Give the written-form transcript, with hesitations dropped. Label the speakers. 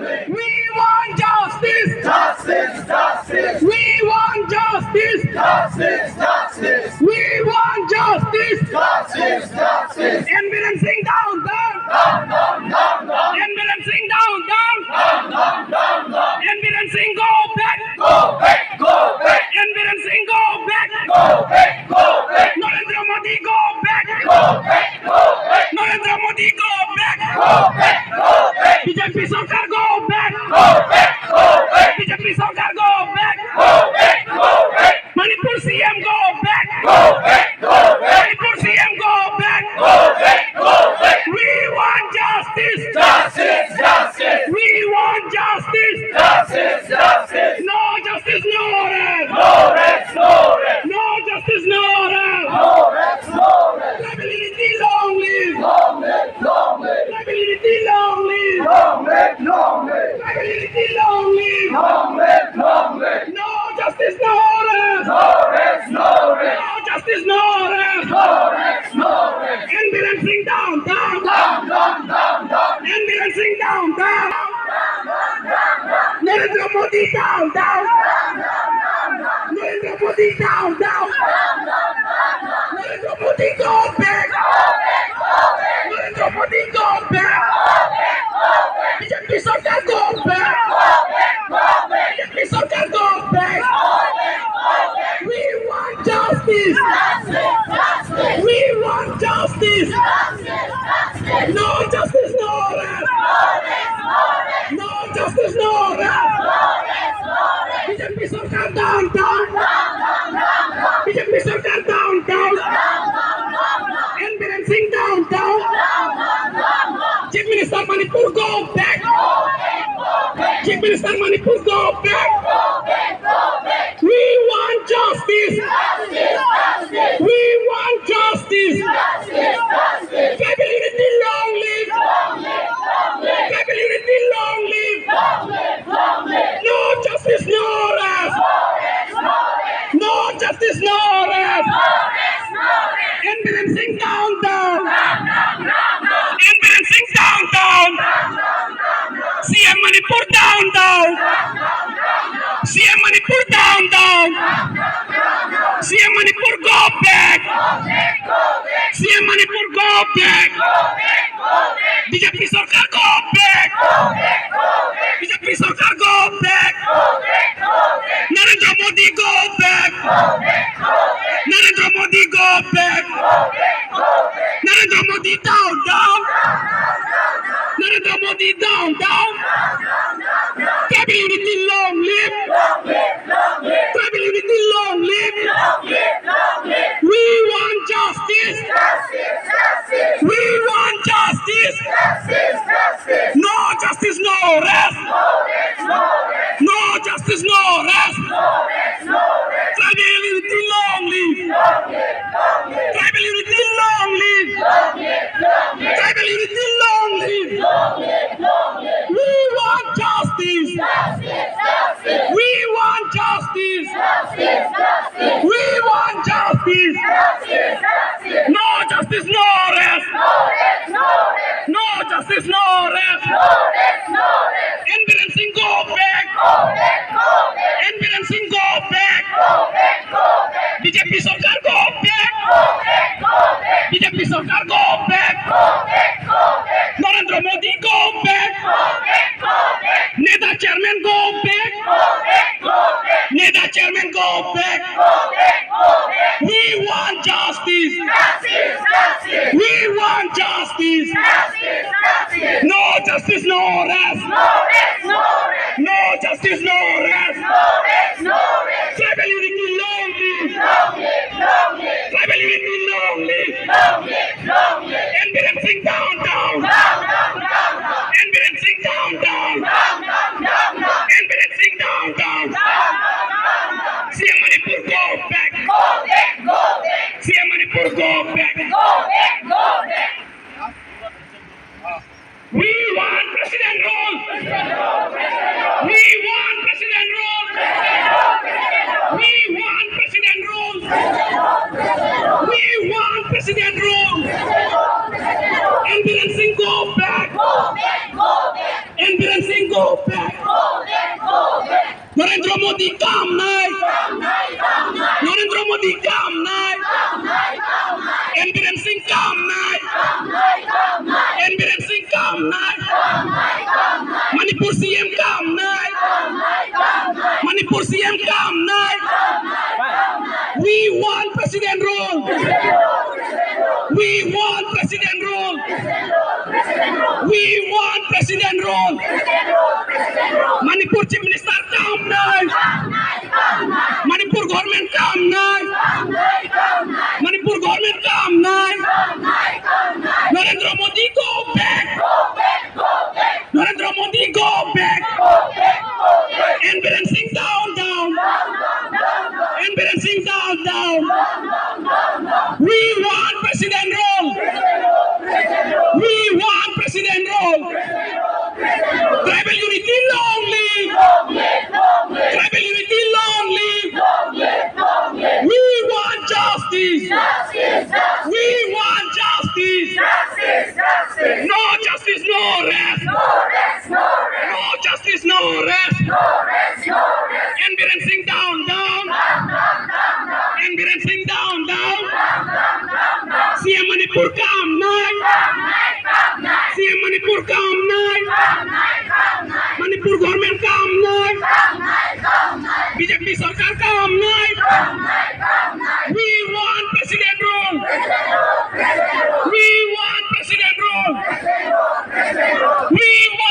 Speaker 1: We want justice.
Speaker 2: Justice, justice,
Speaker 1: We want justice.
Speaker 2: justice, justice,
Speaker 1: We want justice.
Speaker 2: justice, justice.
Speaker 1: Ambulancing down, down. Ambulancing down, down. Ambulancing go back.
Speaker 2: Go back, go back,
Speaker 1: Ambulancing go back.
Speaker 2: go back, go back,
Speaker 1: Narendra Modi go back.
Speaker 2: go back, go back,
Speaker 1: Narendra Modi go back.
Speaker 2: go back, go back,
Speaker 1: BJP Sarkar go back.
Speaker 2: go back, go back,
Speaker 1: BJP Sarkar go back.
Speaker 2: go back, go back,
Speaker 1: Manipur CM go back.
Speaker 2: go back, go back,
Speaker 1: Manipur CM go back.
Speaker 2: go back, go back.
Speaker 1: We want justice.
Speaker 2: Justice, justice,
Speaker 1: We want justice.
Speaker 2: justice, justice.
Speaker 1: No justice, no rest.
Speaker 2: No rest, no rest,
Speaker 1: No justice, no rest.
Speaker 2: no rest, no rest.
Speaker 1: Liability long live.
Speaker 2: Long live, long live,
Speaker 1: Liability long live.
Speaker 2: long live, long live,
Speaker 1: Liability long live.
Speaker 2: long live, long live.
Speaker 1: No justice, no rest.
Speaker 2: No rest, no rest,
Speaker 1: No justice, no rest.
Speaker 2: no rest, no rest.
Speaker 1: Ambulancing down, down.
Speaker 2: Down, down, down, down.
Speaker 1: Ambulancing down, down. Narendra Modi down, down. Narendra Modi down, down. Narendra Modi go back. Narendra Modi go back. BJP Sarkar go back. BJP Sarkar go back. We want justice. We want justice. No justice, no rest. No justice, no rest. BJP Sarkar down, down. BJP Sarkar down, down. Ambulancing down, down. Chief Minister Manipur go back. Chief Minister Manipur go back. We want justice. We want justice. Tribal unity long live. Tribal unity long live. No justice, no rest. No justice, no rest. Ambulancing down, down. Ambulancing down, down. CM Manipur down, down. CM Manipur down, down. CM Manipur go back. CM Manipur go back. BJP Sarkar go back. BJP Sarkar go back. Narendra Modi go back. Narendra Modi go back. Narendra Modi down, down. Narendra Modi down, down. Tribal unity long live. Tribal unity long live. We want justice. We want justice. No justice, no rest. No justice, no rest. Tribal unity long live. Tribal unity long live. Tribal unity long live. We want justice. We want justice. We want justice. No justice, no rest. No justice, no rest. Ambulancing go back. Ambulancing go back. BJP Sarkar go back. BJP Sarkar go back. Narendra Modi go back. Neda chairman go back. Neda chairman go back. We want justice. We want justice. No justice, no rest. No justice, no rest. Tribal unity long live. Tribal unity long live. Ambulancing down, down. Ambulancing down, down. Ambulancing down, down. CM Manipur go back. CM Manipur go back. We want President rule. We want President rule. go back. Narendra Modi काम नहीं. Narendra Modi काम नहीं. Biren Singh काम नहीं. Biren Singh काम नहीं. Manipur CM काम नहीं. Manipur CM काम नहीं. We want president rule. We want president rule. We want president rule. Manipur chief minister काम नहीं. Manipur government काम नहीं. Manipur government काम नहीं. Narendra Modi go back. Narendra Modi go back. Biren Singh down. Biren Singh down. We want president rule. We want president rule. Tribal unity long live. Tribal unity long live. We want justice. We want justice. No justice, no rest. No justice, no rest. Biren Singh down. Biren Singh down. CM Manipur काम नहीं. CM Manipur काम नहीं. Manipur government काम नहीं. BJP सरकार काम नहीं. We want president rule. We want president rule. We want